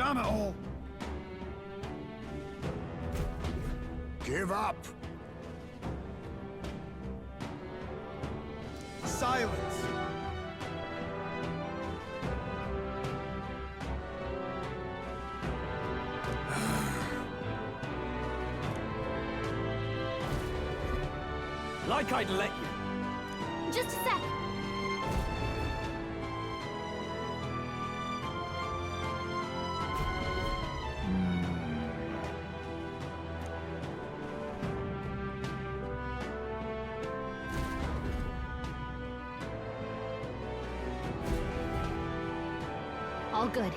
Damn it all! Give up! Silence! Like I'd let you. Just a sec. All good.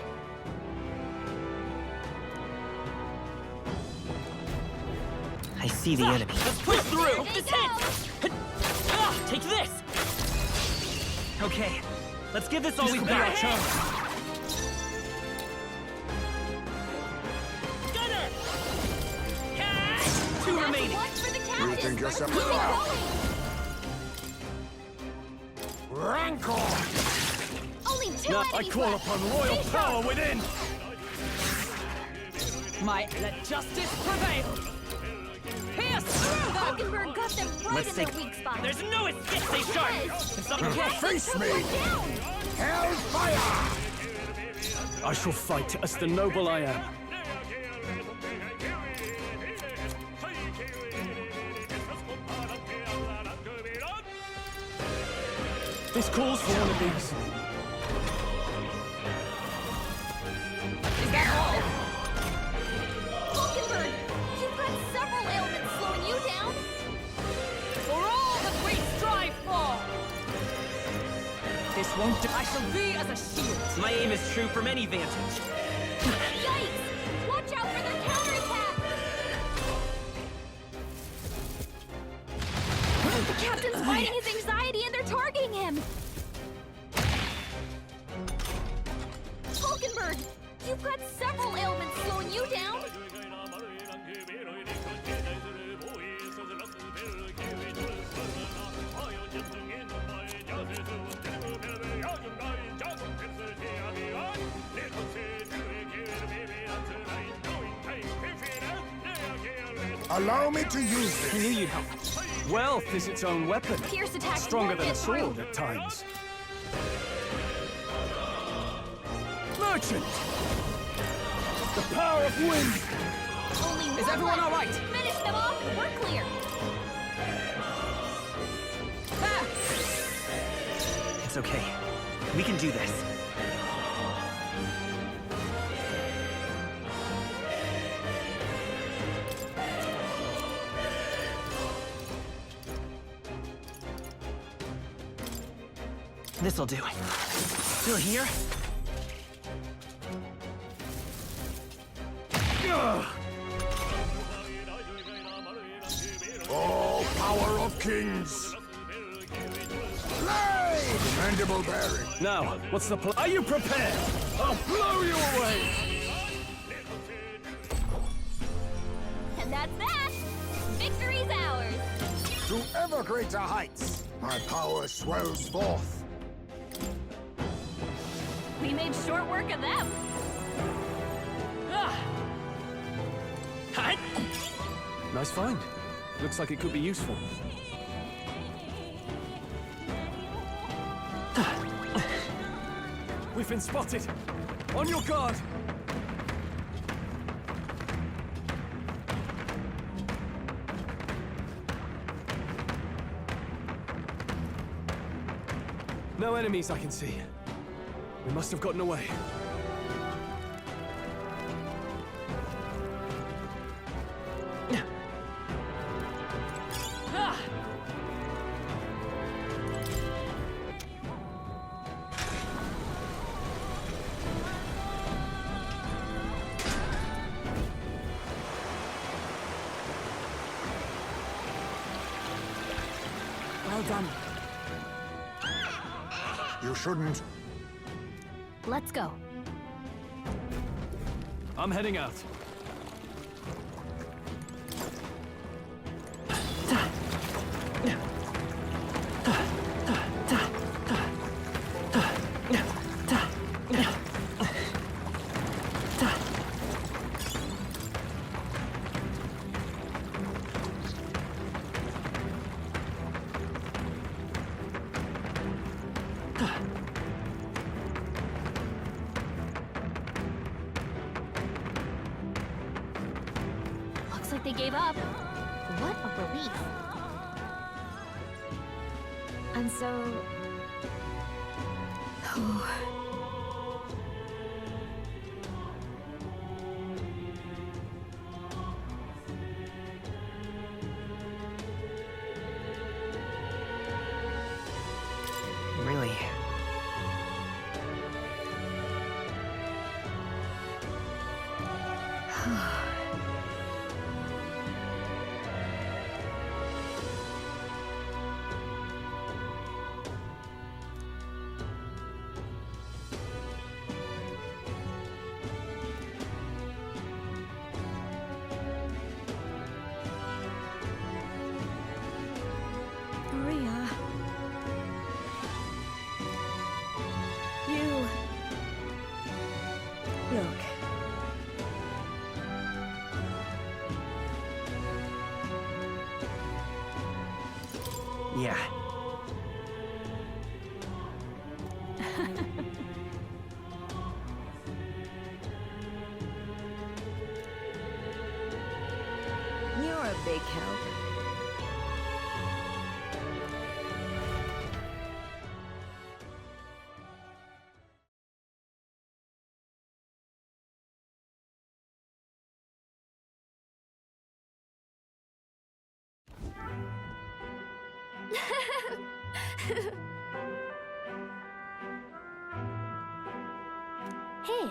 I see the enemy. Let's push through! This hit! Take this! Okay, let's give this all This we've could be our got. chance. Gunner! Two remaining. One for the captain. You think you're Keep something? it going. Rancor! Only two Now I enemies call left. upon royal Stay power sharp. within! Let justice prevail! Pierce through them! Falkenberg got them right Let's in their take- weak spot. There's no escape, stay sharp! Yes. If something Face Took me! one down. Hellfire! I shall fight as the noble I am. This calls for one of these. Is that all? Falkenberg, you've got several ailments slowing you down. For all that we strive for! This won't do. I shall be as a shield. My aim is true from any vantage. Yikes! Watch out for their counterattack! The captain's fighting his anxiety and they're targeting him! Falkenberg, you've got several ailments slowing you down! Allow me to use I this. knew you'd help. Wealth is its own weapon. Pierce attacks Stronger won't than a get through. sword at times. Merchant! The power of wind! Only Is one everyone left. all right? Finish them off and we're clear! Ha! It's okay. We can do this. This'll do. Still here? Oh, power of kings! Play! Mandible bearing. Now, what's the plan? Are you prepared? I'll blow you away! And that's that! Victory's ours! To ever greater heights, my power swells forth. We made short work of them! Hut! Nice find. Looks like it could be useful. We've been spotted! On your guard! No enemies I can see. We must have gotten away. Well done. You shouldn't. Let's go. I'm heading out. Looks like they gave up. What a relief. And so... Really? Maria... You... Look. Yeah. You're a big help. Hey.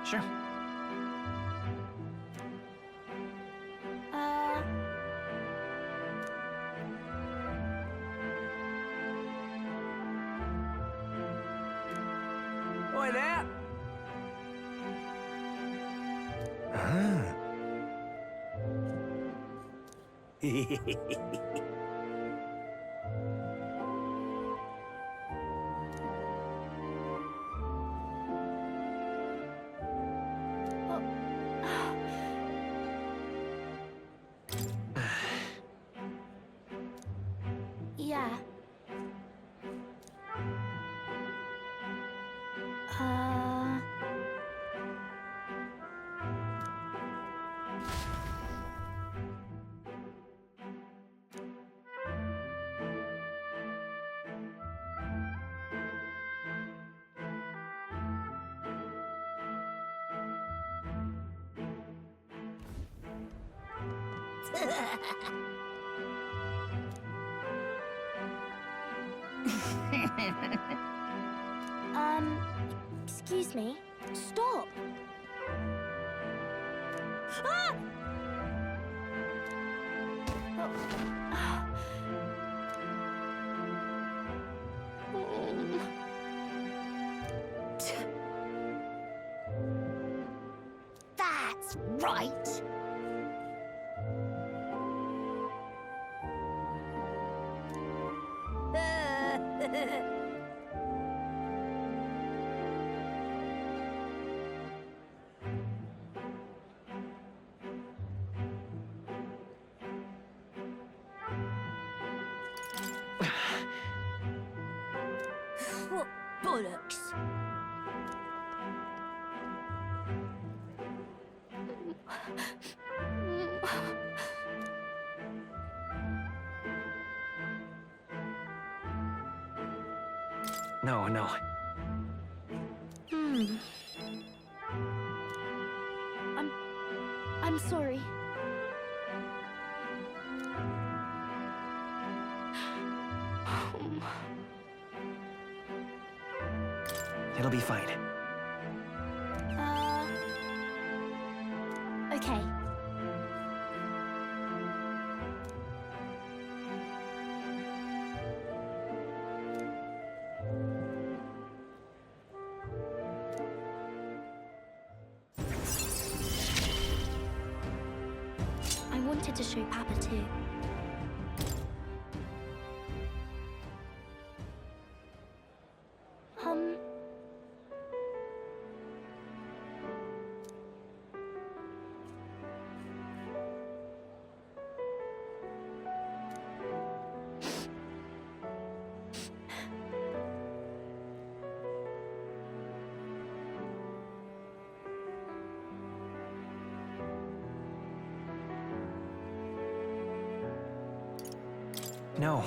Sure. Oi there! Yeah. Excuse me. Stop. Ah! That's right. What bollocks? No, no. I'm sorry. It'll be fine. Okay. wanted to show Papa too. Um... No.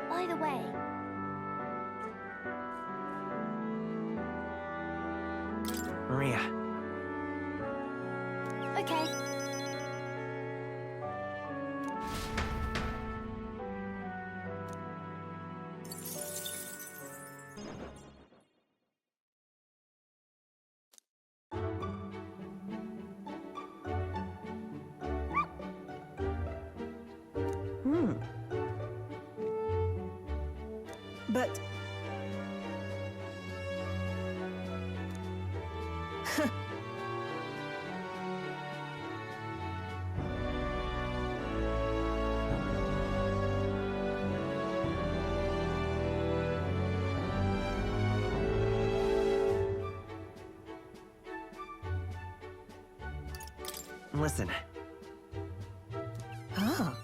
By the way... Maria. Okay. But... Listen. Ah.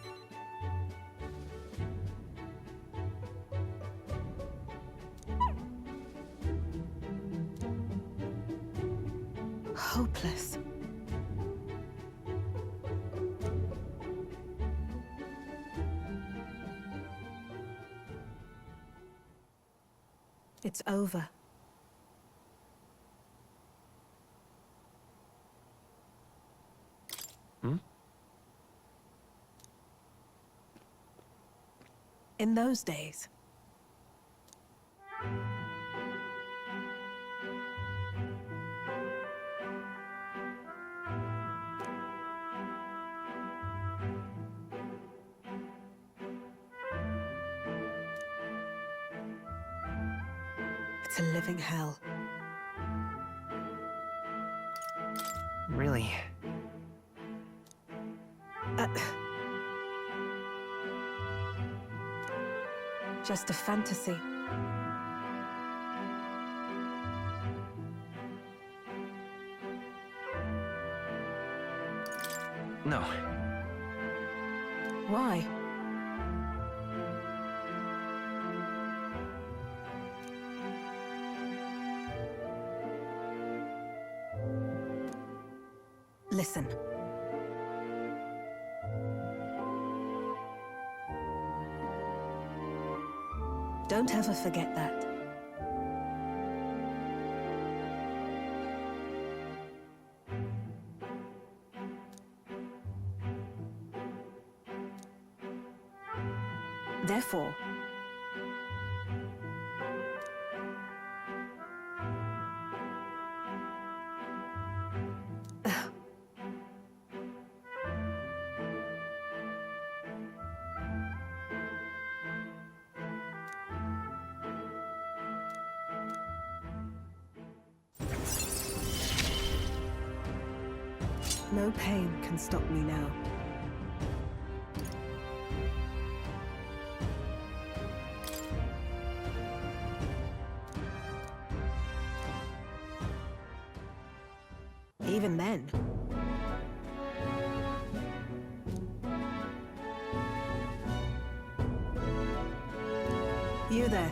Hopeless. It's over. In those days, it's a living hell. Really? Just a fantasy. No. Why? Listen. Don't ever forget that. Therefore, no pain can stop me now. Even then. You there.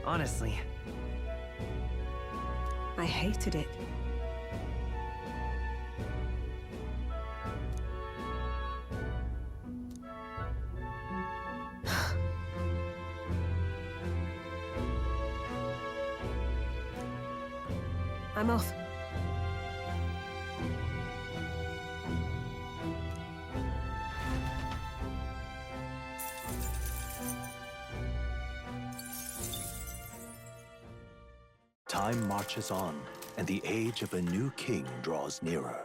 Honestly, I hated it. I'm off. Time marches on, and the age of a new king draws nearer.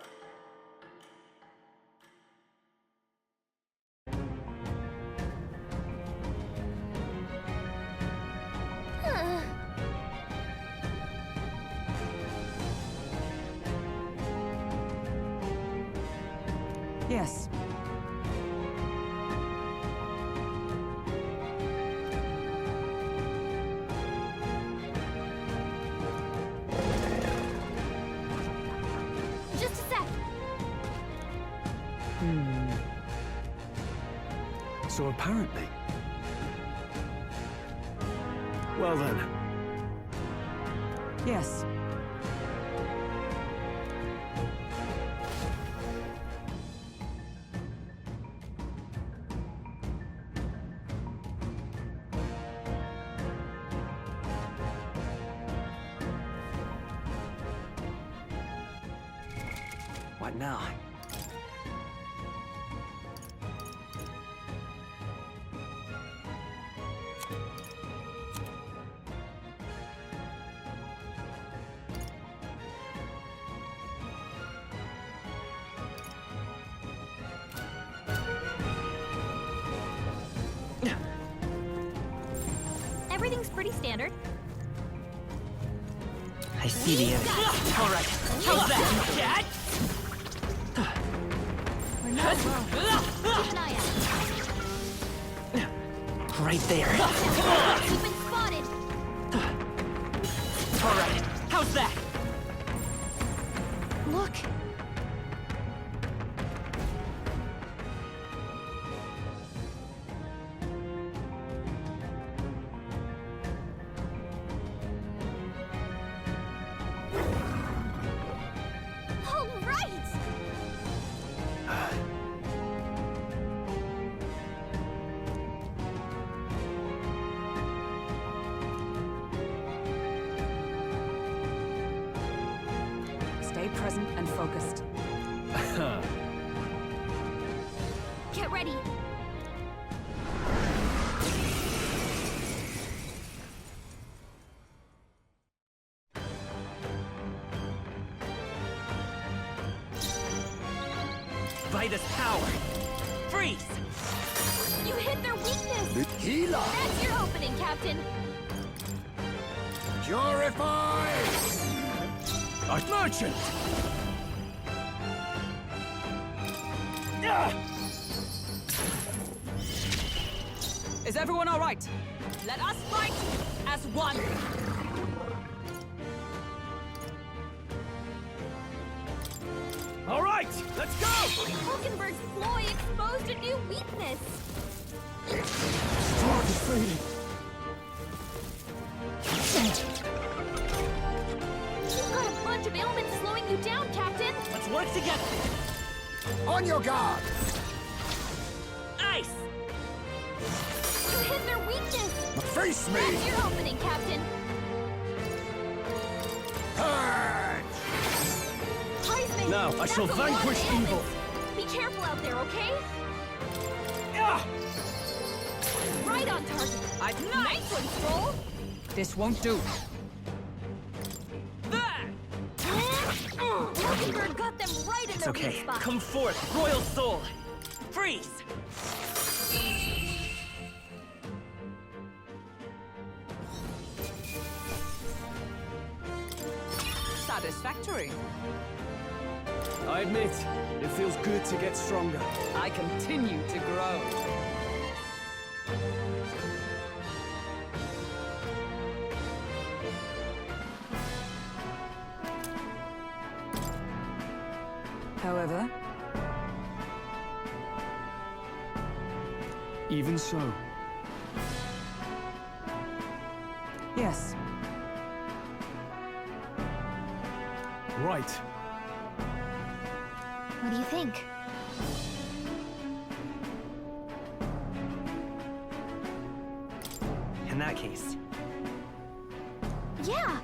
Yes. Just a sec. So apparently... Well then. Yes. What now? Everything's pretty standard. I see the end. All right. How's that? We're not alone. Keep an eye out. Right there. You've been spotted. All right. How's that? Look. All right. Stay present and focused. Get ready. Vitus power. Freeze. You hit their weakness. The healer! That's your opening, Captain. Purify! A merchant! Is everyone all right? Let us fight as one. All right, let's go! Hulkenberg's ploy exposed a new weakness. Dark is fading. You've got a bunch of ailments slowing you down, Captain. Let's work together. On your guard! Ice. You hit their weakness. Face me! That's your opening, Captain. Purge! Heisman, Now, I that's shall a lot of vanquish ailments. evil. Be careful out there, okay? Ah! Right on target. Nice one, Stroll. This won't do. There. Hulkenberg got them right in It's their okay. weak spot. Come forth, Royal Soul. Freeze. Satisfactory. I admit, it feels good to get stronger. I continue to grow. However, Even so, yes. right. What do you think? In that case, Yeah.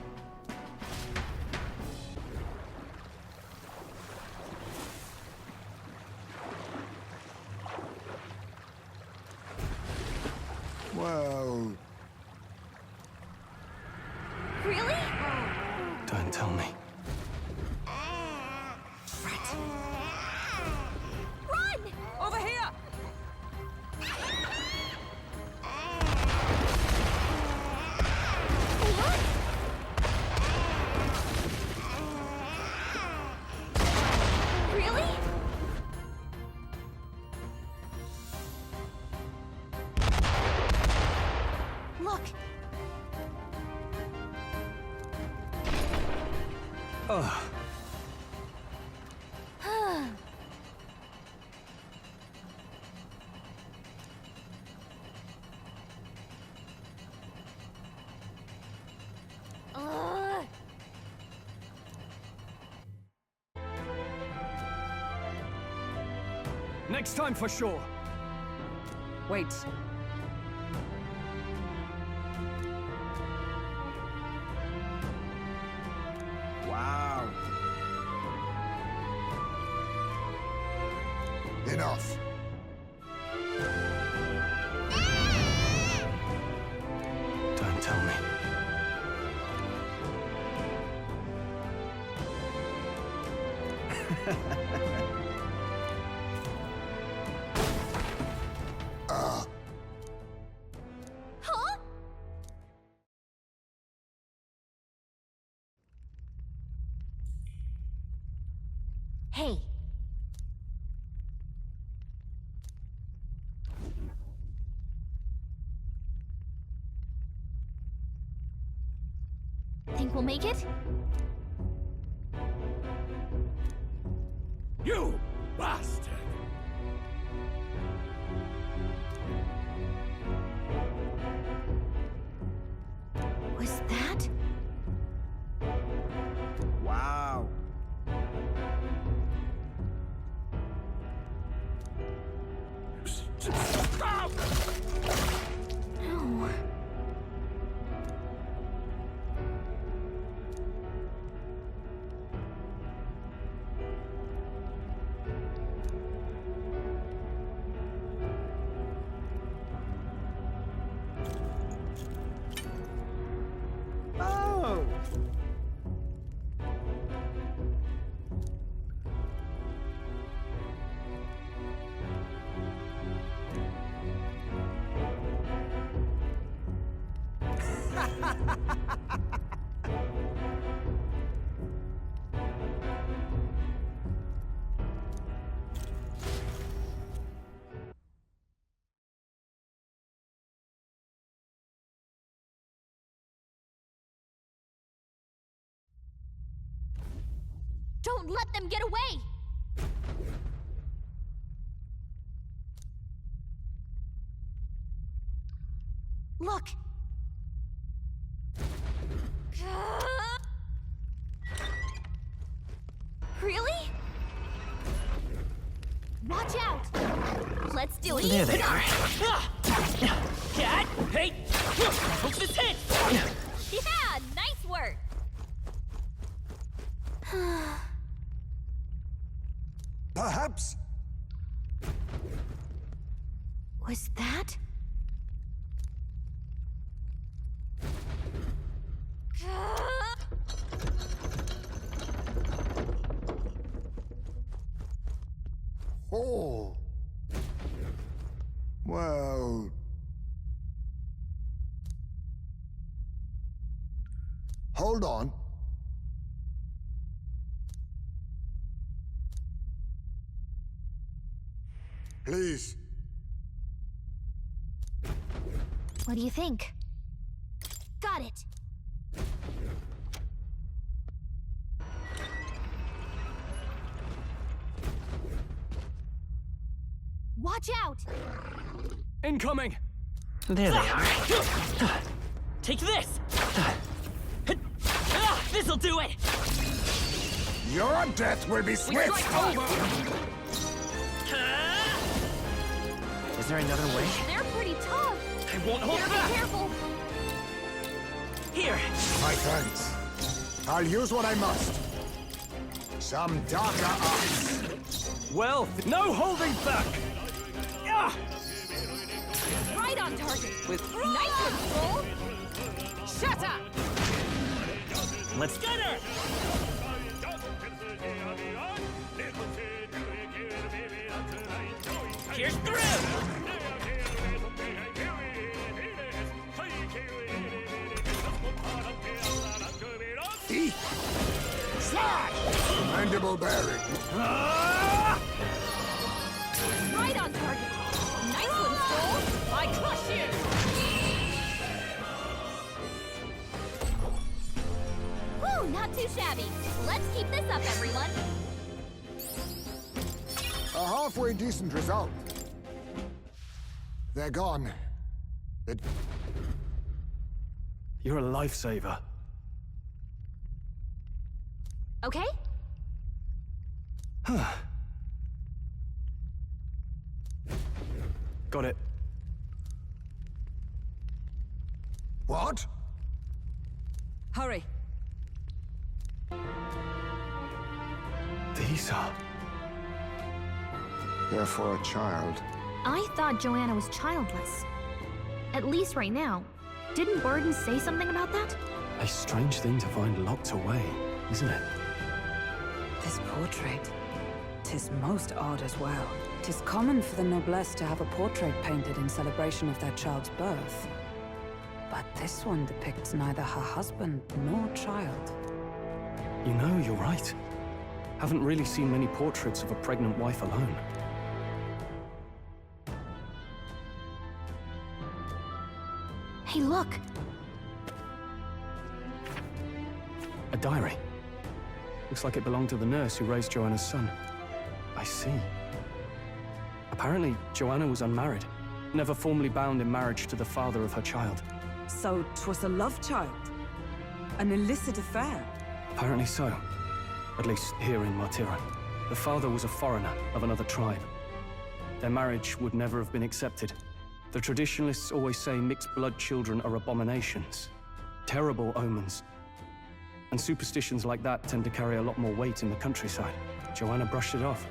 Well, Really? Look! Oh, Ugh. next time for sure. Wait. Wow. Enough. Don't tell me. Huh? Hey. Think we'll make it? You bastard! Was that? Wow. No. Oh. Don't let them get away! Look! Really? Watch out! Let's do it! There they are. Cat! Hey! Hope this hits! Yeah, nice work! Perhaps. Was that? Oh. Well. Hold on. Please. What do you think? Got it! Watch out! Incoming! There they are. Take this! This'll do it! Your death will be swift! Is there another way? They're pretty tough! I won't hold Here, be back! careful! Here! My thanks. I'll use what I must. Some darker arts. Well, no holding back! Ah! Right on target! With Nice control! Shut up! Let's Get her! Here's through! Eat. Slash! Mandible bearing. Right on target! Nice one, Soul! I crush you! shabby. Let's keep this up, everyone. A halfway decent result. They're gone. You're a lifesaver. Okay? Got it. What? Hurry. These are... They're for a child. I thought Joanna was childless. At least right now. Didn't Burden say something about that? a strange thing to find locked away, isn't it? This portrait. 'Tis most odd as well. 'Tis common for the noblesse to have a portrait painted in celebration of their child's birth. But this one depicts neither her husband nor child. You know, you're right. Haven't really seen many portraits of a pregnant wife alone. Hey, look! A diary. Looks like it belonged to the nurse who raised Joanna's son. I see. Apparently, Joanna was unmarried, never formally bound in marriage to the father of her child. So 'twas a love child? An illicit affair? Apparently so. At least here in Martira. The father was a foreigner of another tribe. Their marriage would never have been accepted. The traditionalists always say mixed-blood children are abominations. Terrible omens. And superstitions like that tend to carry a lot more weight in the countryside. Joanna brushed it off.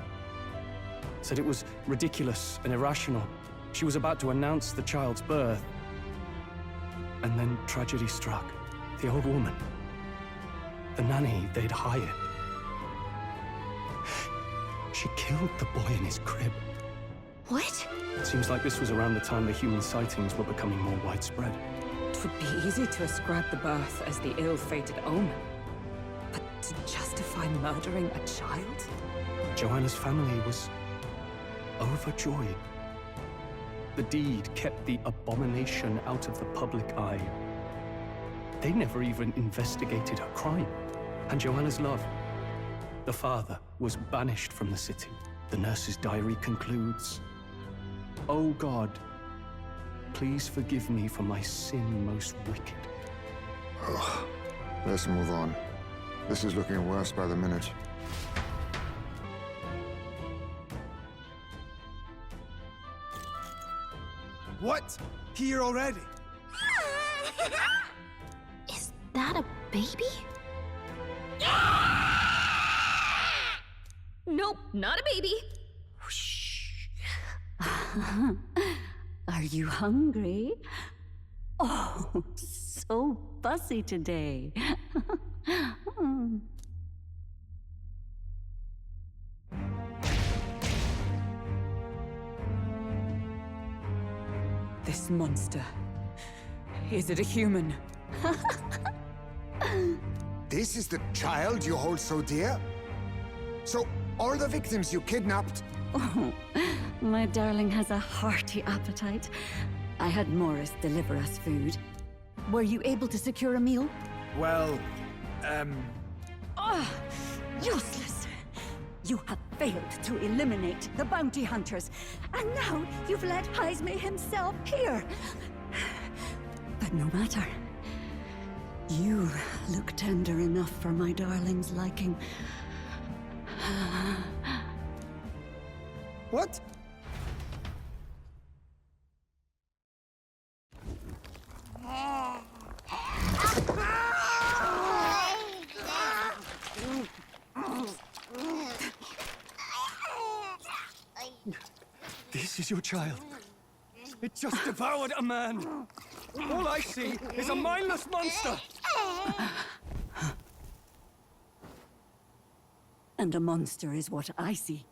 Said it was ridiculous and irrational. She was about to announce the child's birth. And then tragedy struck. The old woman. The nanny they'd hired. She killed the boy in his crib. What? Seems like this was around the time the human sightings were becoming more widespread. It would be easy to ascribe the birth as the ill-fated omen. But to justify murdering a child? Joanna's family was overjoyed. The deed kept the abomination out of the public eye. They never even investigated her crime. And Joanna's love. The father was banished from the city. The nurse's diary concludes, "Oh God, please forgive me for my sin most wicked." Ugh. Let's move on. This is looking worse by the minute. What? Here already? Is that a baby? Nope, not a baby. Are you hungry? Oh, so fussy today. This monster. Is it a human? This is the child you hold so dear? So, all the victims you kidnapped? Oh, my darling has a hearty appetite. I had Morris deliver us food. Were you able to secure a meal? Well, Oh, useless! You have failed to eliminate the bounty hunters, and now you've led Heisme himself here. But no matter. You look tender enough for my darling's liking. what? This is your child. It just devoured a man. All I see is a mindless monster. And a monster is what I see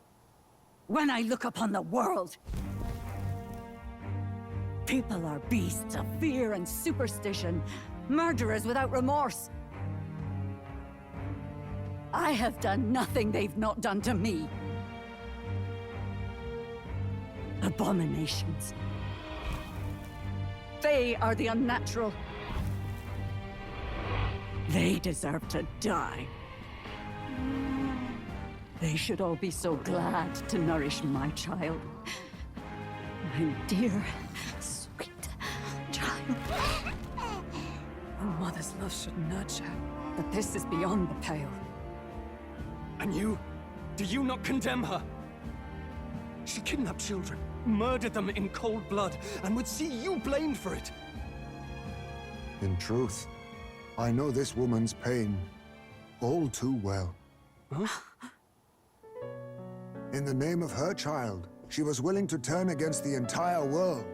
when I look upon the world. People are beasts of fear and superstition, murderers without remorse. I have done nothing they've not done to me. Abominations. They are the unnatural. They deserve to die. They should all be so glad to nourish my child. My dear, sweet child. A mother's love should nurture, but this is beyond the pale. And you? Do you not condemn her? She kidnapped children, murdered them in cold blood, and would see you blamed for it. In truth, I know this woman's pain all too well. Huh? In the name of her child, she was willing to turn against the entire world.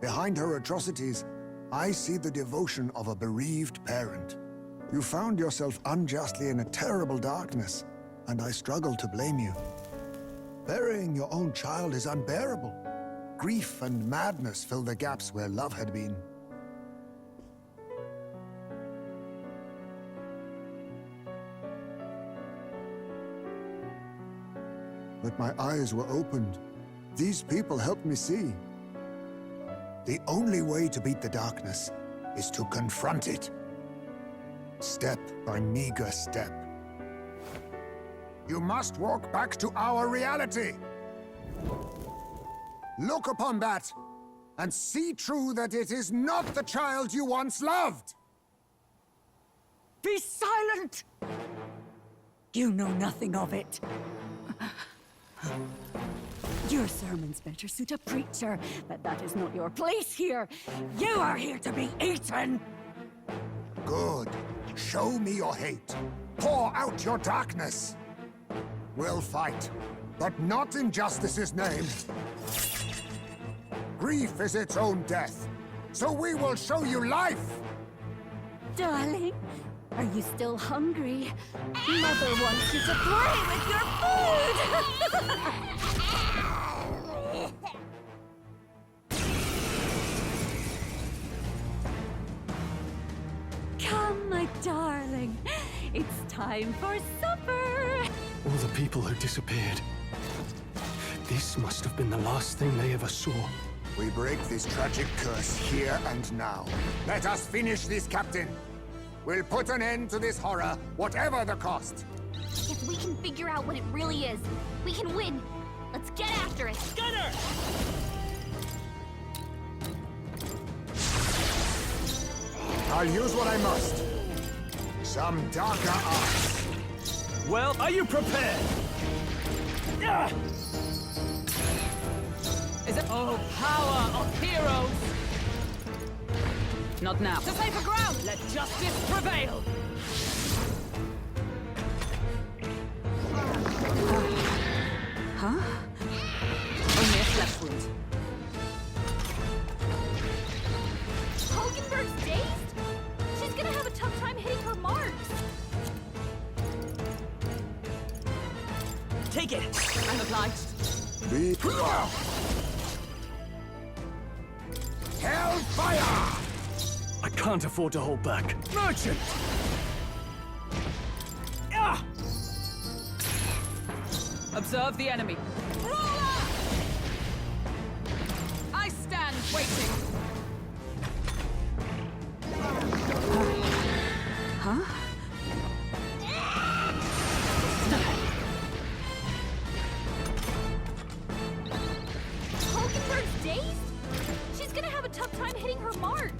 Behind her atrocities, I see the devotion of a bereaved parent. You found yourself unjustly in a terrible darkness, and I struggle to blame you. Burying your own child is unbearable. Grief and madness fill the gaps where love had been. But my eyes were opened. These people helped me see. The only way to beat the darkness is to confront it. Step by meager step. You must walk back to our reality. Look upon that, and see true that it is not the child you once loved. Be silent! You know nothing of it. Your sermons better suit a preacher, but that is not your place here. You are here to be eaten! Good. Show me your hate. Pour out your darkness. We'll fight, but not in justice's name. Grief is its own death, so we will show you life! Darling, are you still hungry? Mother wants you to play with your food! Come, my darling. It's time for supper! All the people who disappeared. This must have been the last thing they ever saw. We break this tragic curse here and now. Let us finish this, Captain. We'll put an end to this horror, whatever the cost. If we can figure out what it really is, we can win. Let's get after it. Gunner! I'll use what I must. Some darker arts. Well, are you prepared? Yeah! Is it? Oh, power of heroes! Not now. To safer ground! Let justice prevail! Huh? Only a flesh wound. Hogenberg's dazed? She's gonna have a tough time hitting her marks. Take it! I'm obliged. Be... Hellfire! I can't afford to hold back. Merchant! Ah! Observe the enemy. Roller! I stand waiting. Huh? Hogenberg's dazed? She's gonna have a tough time hitting her marks.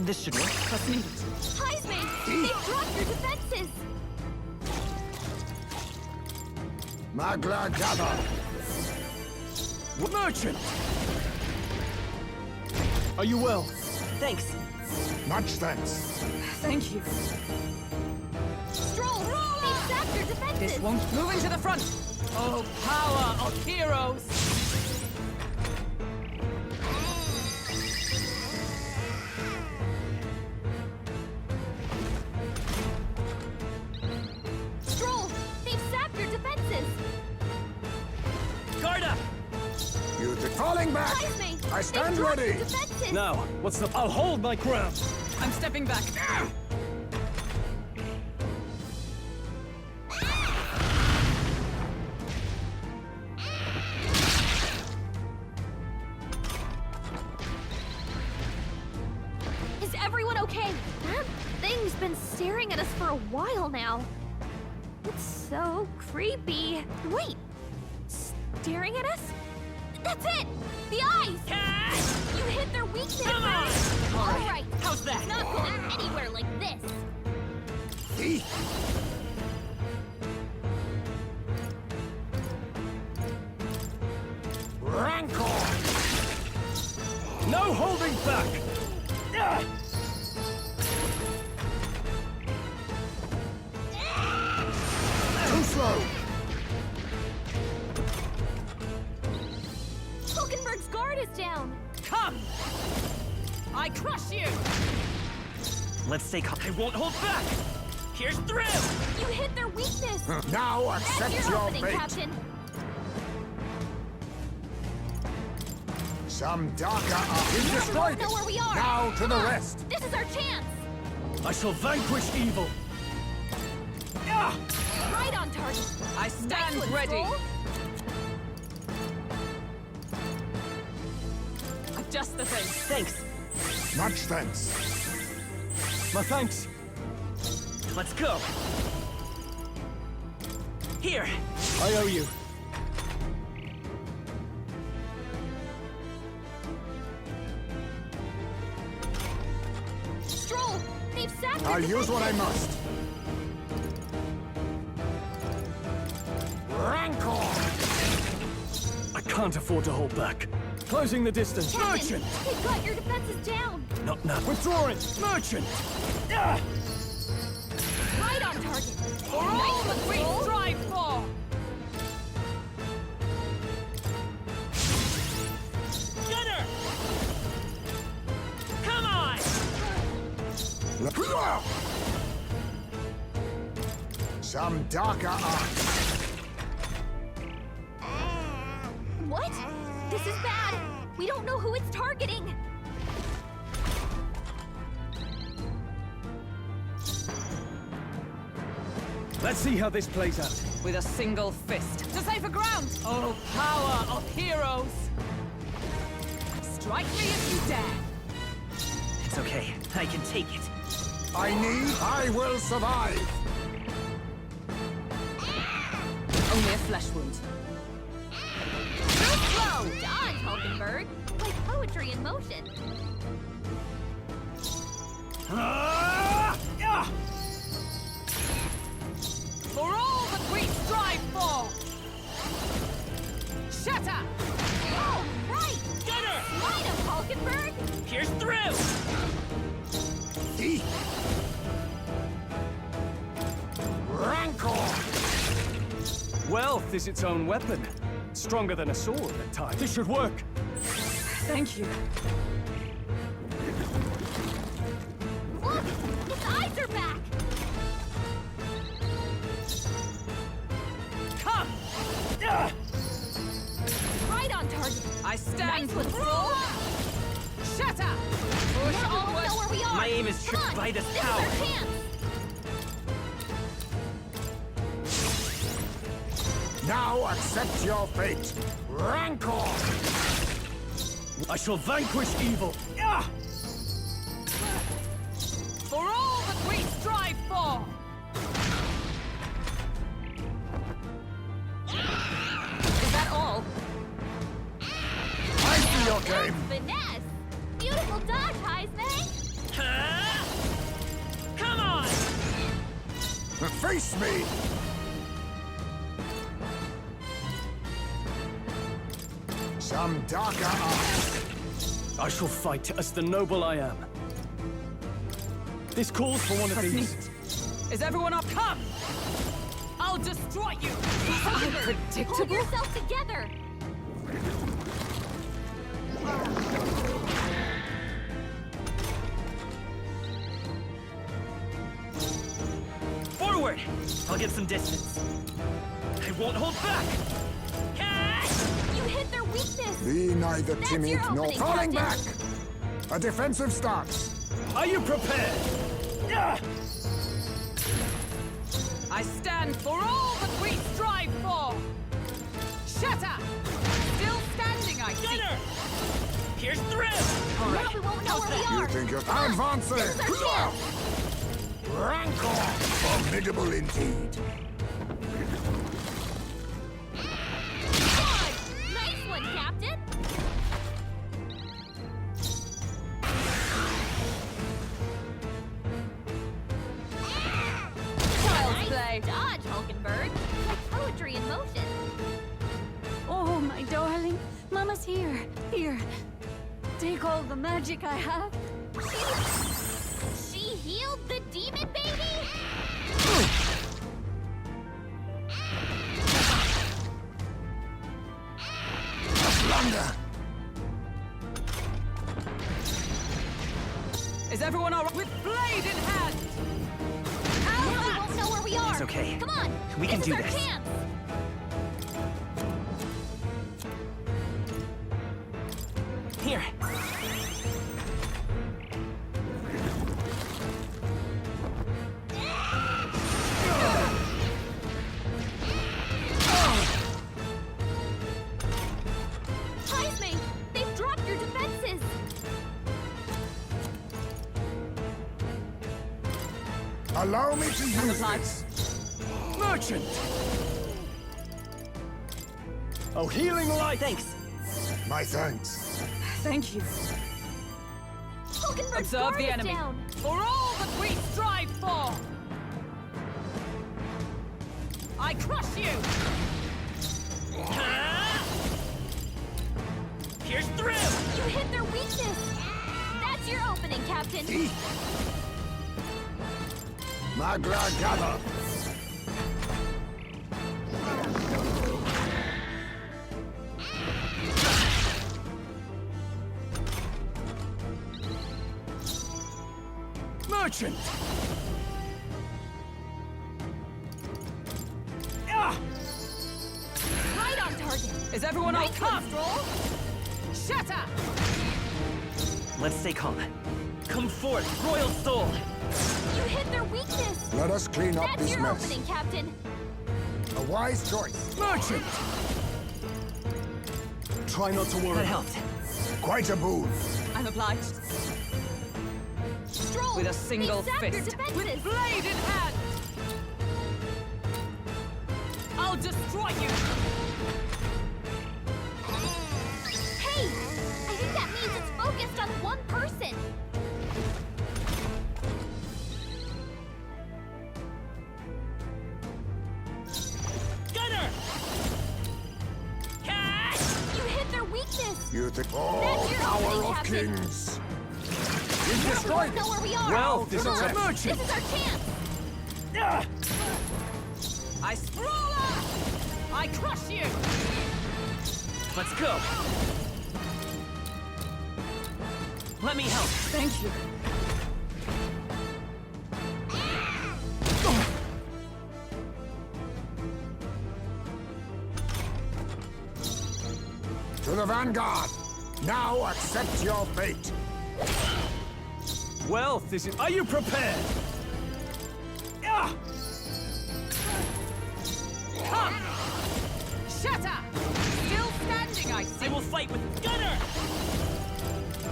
This should work. What's needed? Heisman, they've dropped your defenses. Magla gather! Merchant! Are you well? Thanks. Much thanks. Thank you. Stroll, roll! They've sapped your defenses. This won't. Moving to the front. Oh, power of heroes! Stroll, they've sapped your defenses. Garda! You falling back! Heisman, I stand they've dropped ready! your defenses. Now, what's the... I'll hold my ground! I'm stepping back. Is everyone okay? That thing's been staring at us for a while now. It's so creepy. Wait, staring at us? That's it! The eyes! You hit their weakness! Come on! All right. How's that? It's not going anywhere like this. Rancor! No holding back! Too slow! Hulkenberg's guard is down. Come! I crush you! Let's stay calm. I won't hold back! Here's through! You hit their weakness. Now That's accept your your opening, fate! Captain. Some darker are We destroyed don't know where we are. Now to Come the on. rest! This is our chance. I shall vanquish evil! Ah! Right on target. I stand Nice one, ready! Stroll. Just the thing. Thanks. Much thanks. My thanks! Let's go. Here. I owe you. Stroll, they've sacked I'll the use what I defenses. must. Rancor! I can't afford to hold back. Closing the distance. Captain, Merchant! they've got your defenses down. Not now. Withdrawing! Merchant! Ah! Right on target. For all that we strive for! Gunner! Come on! Some darker arts. What? This is bad. We don't know who it's targeting. Let's see how this plays out. With a single fist. To safer ground! Oh, power of heroes! Strike me if you dare! It's okay. I can take it. I will survive. Only a flesh wound. Whoa! Dodge, Hulkenberg. Like poetry in motion. Ah! Ah! For all that we strive for! Shatter! Oh, right! Gunner! Light him, Hulkenberg! Here's through! Rancor! Wealth is its own weapon. Stronger than a sword at times. This should work. Thank you. Look! Its eyes are back! Come! Ah! Right on target. I stand Nice one, full! Stroll! Shatter! Push Now we won't onward! know where we are. My aim is Come tripped on, by this this power. is our chance. Now accept your fate. Rancor! I shall vanquish evil. Ah! For all that we strive for! Is that all? I see your game. Finesse! Beautiful dodge, Heisman! Huh? Come on! Face me. Some darker arts. I shall fight as the noble I am. This calls for one of these. Is everyone up? Come! I'll destroy you! Hold Unpredictable? yourself together! Forward! I'll get some distance. I won't hold back! You hit their weakness! Be neither That's timid your nor opening, falling back. Captain. A defensive stance. Are you prepared? Ah! I stand for all that we strive for! Shatter! Still standing, I see! Gunner! Here's through! Now we won't know where we You are! think you're Come on, advancing? this is our chance. Rancor! Formidable indeed. God! Nice one, Captain! Child's Nice play. dodge, Hulkenberg. Like poetry in motion. Oh, my darling. Mama's here. Here. Take all the magic I have. She healed the demon baby? A blunder! Is everyone all right? With blade in hand! We won't know where we are. It's okay. Come on. We can do This is this. our chance. Here. Heisme, they've dropped your defenses. Allow me to use this. Merchant! Oh, healing light! Thanks. My thanks. Thank you. Hulkenberg's Observe guard the is enemy. down. For all that we strive for! I crush you! Here's through! You hit their weakness. That's your opening, Captain. Magra gather. Merchant! Right on target. Is everyone all Nice come? one, Stroll. Shatter! Let's stay calm. Come forth, royal soul! You hit their weakness. Let us clean up That's this your mess. opening, Captain. A wise choice. Merchant! Try not to worry. That helped. Quite a boon. I'm obliged. Stroll. With a single they've zapped your fist. defenses. With blade in hand! I'll destroy you! Hey, I think that means it's focused on one person. Gunner! You hit their weakness. You think all That's your power opening, of Captain. kings. We destroyed won't know where we are. Well, this Come is on, a merchant. This is our chance. I Sprawler! I crush you! Let's go! Let me help. Thank you. To the vanguard. Now accept your fate. Wealth is... Are you prepared? Ah! Come! Shatter! Still standing, I see. I will fight with Gunner!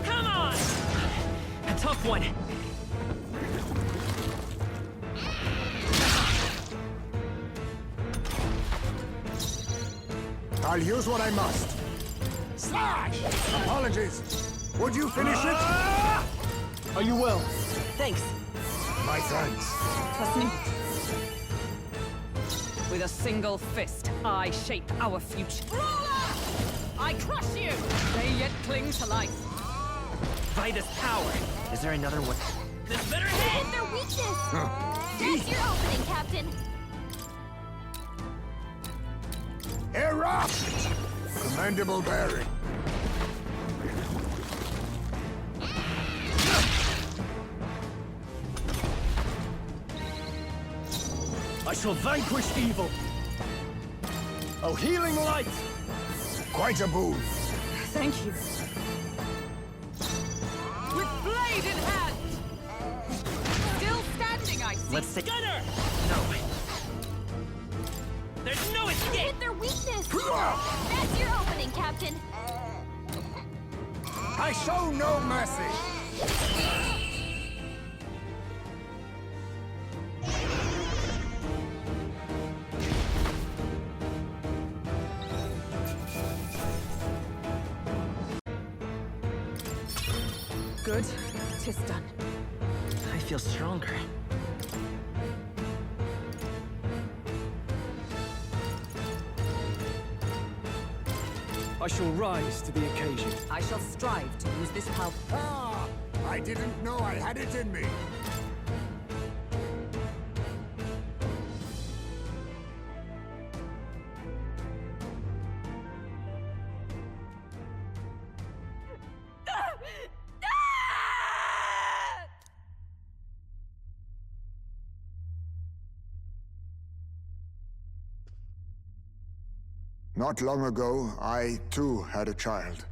Come on! A tough one. I'll use what I must. Slash! Apologies. Would you finish it? Are you well? Thanks. My thanks. Trust me. With a single fist, I shape our future. Brawler! I crush you! They yet cling to life. By this power. Is there another one? This better You hit! hit their weakness. That's your opening, Captain. Erupt! Commendable bearing. I shall vanquish evil. Oh, healing light! Quite a boon. Thank you. With blade in hand! Still standing, I see. Let's say Gunner! No. There's no You escape! hit their weakness. That's your opening, Captain. I show no mercy. Good. 'Tis done. I feel stronger. I shall rise to the occasion. I shall strive to use this power. Ah! I didn't know I had it in me. Not long ago, I too had a child.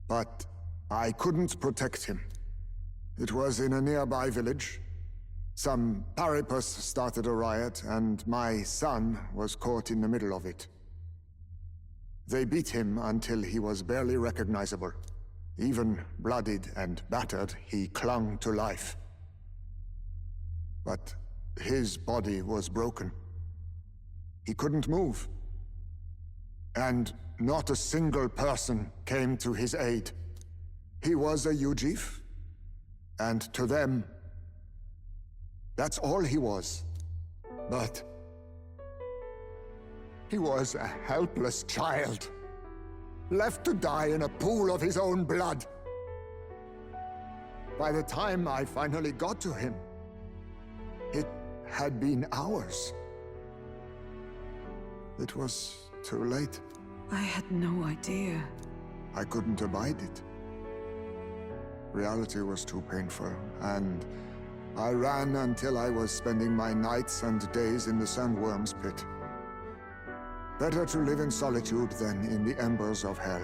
But I couldn't protect him. It was in a nearby village. Some paripus started a riot, and my son was caught in the middle of it. They beat him until he was barely recognizable. Even bloodied and battered, he clung to life. But his body was broken. He couldn't move. And not a single person came to his aid. He was a Ujif, and to them, that's all he was. But he was a helpless child, left to die in a pool of his own blood. By the time I finally got to him, it had been hours. It was too late. I had no idea. I couldn't abide it. Reality was too painful, and I ran until I was spending my nights and days in the sandworm's pit. Better to live in solitude than in the embers of hell.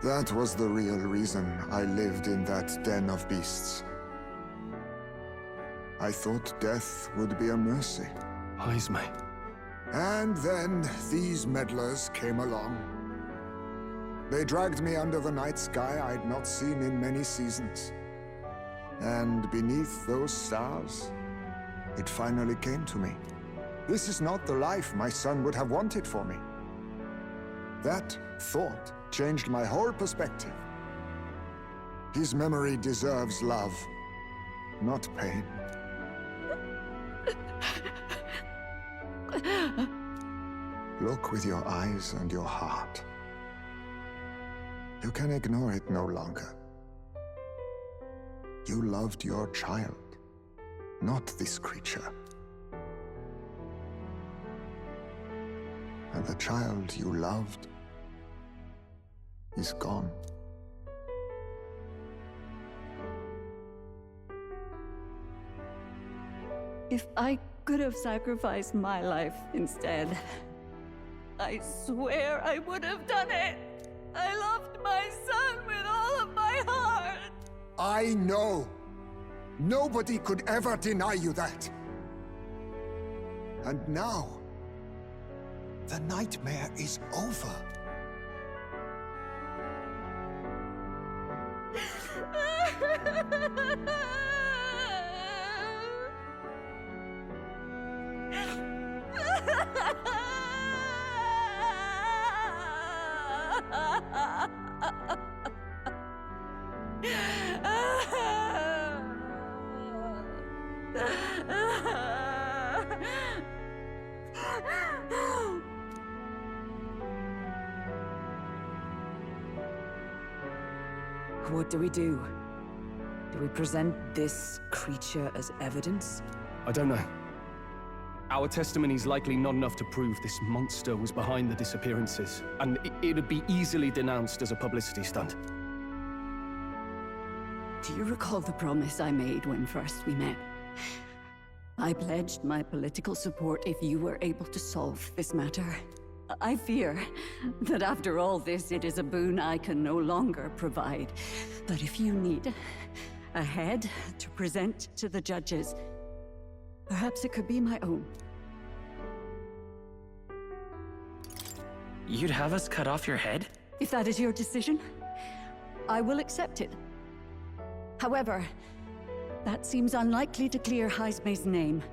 That was the real reason I lived in that den of beasts. I thought death would be a mercy. Heisme. And then these meddlers came along. They dragged me under the night sky I'd not seen in many seasons. And beneath those stars, it finally came to me. This is not the life my son would have wanted for me. That thought changed my whole perspective. His memory deserves love, not pain. Look with your eyes and your heart. You can ignore it no longer. You loved your child, not this creature. And the child you loved is gone. If I could have sacrificed my life instead, I swear I would have done it. I loved my son with all of my heart. I know. Nobody could ever deny you that. And now, the nightmare is over. What do we do? Do we present this creature as evidence? I don't know. Our testimony's likely not enough to prove this monster was behind the disappearances, and it'd be easily denounced as a publicity stunt. Do you recall the promise I made when first we met? I pledged my political support if you were able to solve this matter. I fear that after all this, it is a boon I can no longer provide. But if you need a head to present to the judges, perhaps it could be my own. You'd have us cut off your head? If that is your decision, I will accept it. However, that seems unlikely to clear Heisme's name.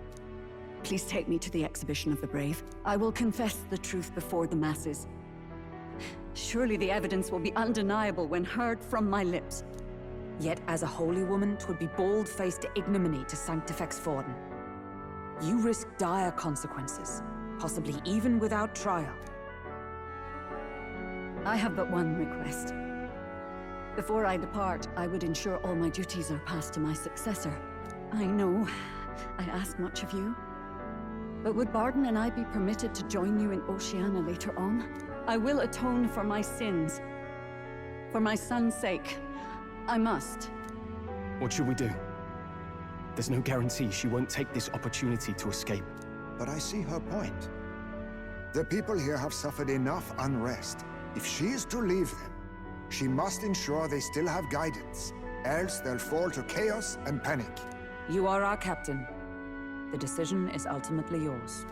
Please take me to the exhibition of the brave. I will confess the truth before the masses. Surely the evidence will be undeniable when heard from my lips. Yet as a holy woman, 'twould be bald-faced ignominy to Sanctifex Forden. You risk dire consequences, possibly even without trial. I have but one request. Before I depart, I would ensure all my duties are passed to my successor. I know I ask much of you, but would Barden and I be permitted to join you in Oceania later on? I will atone for my sins. For my son's sake. I must. What should we do? There's no guarantee she won't take this opportunity to escape. But I see her point. The people here have suffered enough unrest. If she is to leave them, she must ensure they still have guidance. Else they'll fall to chaos and panic. You are our captain. The decision is ultimately yours.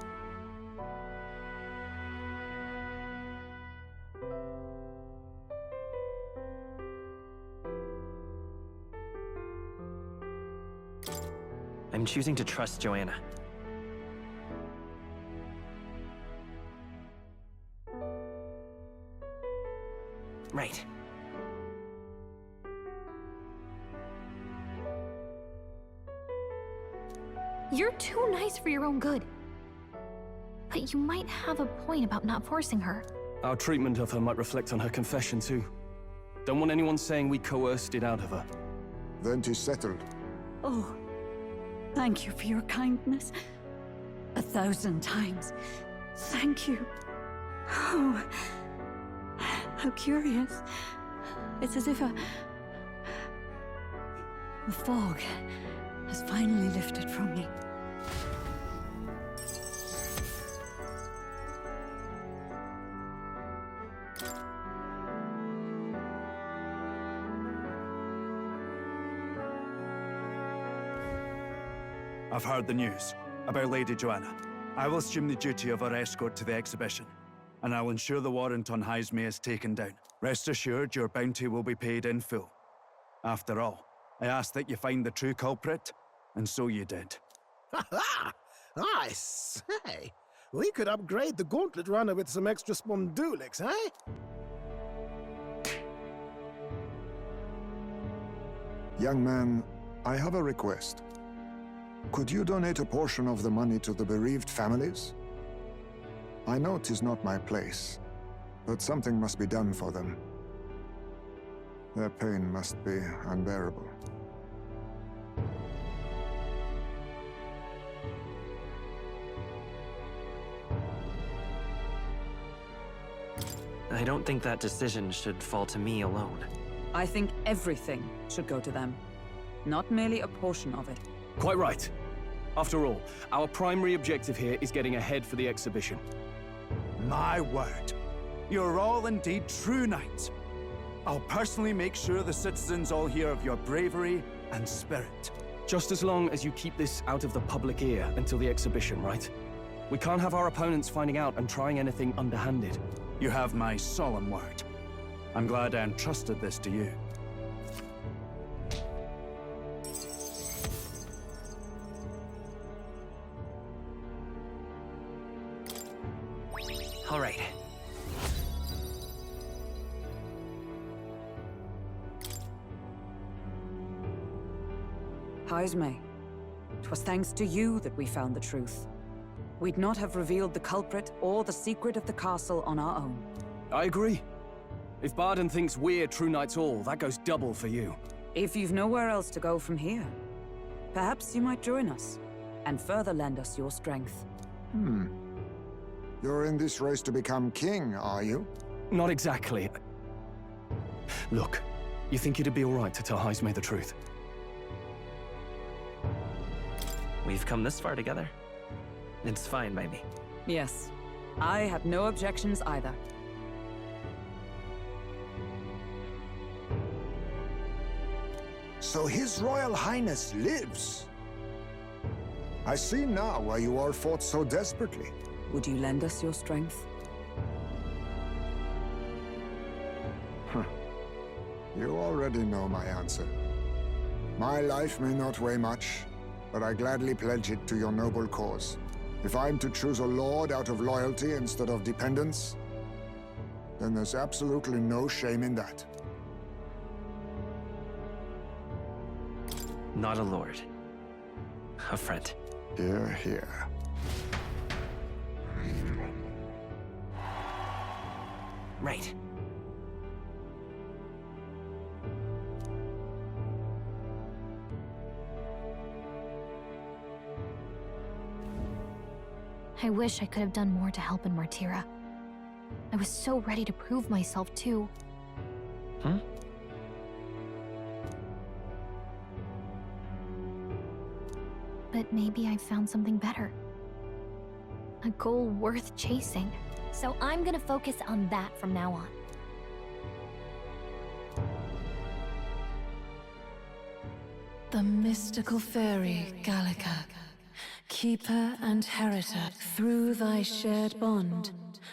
I'm choosing to trust Joanna. Right. You're too nice for your own good. But you might have a point about not forcing her. Our treatment of her might reflect on her confession too. Don't want anyone saying we coerced it out of her. Then 'tis settled. Oh, thank you for your kindness. 1,000 times. Thank you. Oh, how curious. It's as if the fog has finally lifted from me. I've heard the news about Lady Joanna. I will assume the duty of her escort to the exhibition, and I'll ensure the warrant on Heisme is taken down. Rest assured, your bounty will be paid in full. After all, I asked that you find the true culprit, and so you did. Ha ha! I say, we could upgrade the gauntlet runner with some extra spondulics, eh? Young man, I have a request. Could you donate a portion of the money to the bereaved families? I know 'tis not my place, but something must be done for them. Their pain must be unbearable. I don't think that decision should fall to me alone. I think everything should go to them, not merely a portion of it. Quite right. After all, our primary objective here is getting ahead for the exhibition. My word. You're all indeed true knights. I'll personally make sure the citizens all hear of your bravery and spirit. Just as long as you keep this out of the public ear until the exhibition, right? We can't have our opponents finding out and trying anything underhanded. You have my solemn word. I'm glad I entrusted this to you. All right. Heisme, 'twas thanks to you that we found the truth. We'd not have revealed the culprit or the secret of the castle on our own. I agree. If Barden thinks we're true knights all, that goes double for you. If you've nowhere else to go from here, perhaps you might join us and further lend us your strength. You're in this race to become king, are you? Not exactly. Look, you think it'd be all right to tell Heisme the truth? We've come this far together. It's fine by me. Yes, I have no objections either. So His Royal Highness lives. I see now why you all fought so desperately. Would you lend us your strength? You already know my answer. My life may not weigh much, but I gladly pledge it to your noble cause. If I'm to choose a lord out of loyalty instead of dependence, then there's absolutely no shame in that. Not a lord. A friend. Hear, hear. Right. I wish I could have done more to help in Martira. I was so ready to prove myself, too. Hmm? But maybe I found something better. A goal worth chasing. So I'm gonna focus on that from now on. The mystical fairy, Gallica, keeper and heritor, through thy shared bond,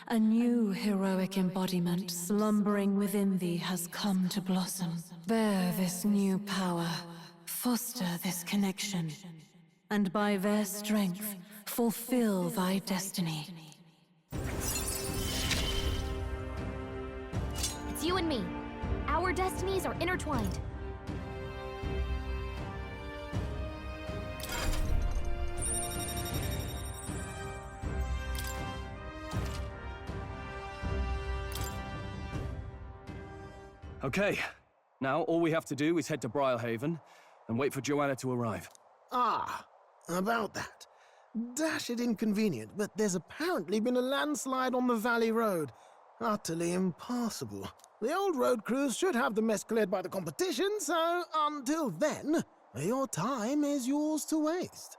a new heroic embodiment slumbering within thee has come to blossom. Bear this new power, foster this connection, and by their strength, fulfill thy destiny. It's you and me. Our destinies are intertwined. Okay, now all we have to do is head to Briarhaven and wait for Joanna to arrive. Ah, about that. Dash it inconvenient, but there's apparently been a landslide on the Valley Road. Utterly impassable. The old road crews should have the mess cleared by the competition, so until then, your time is yours to waste.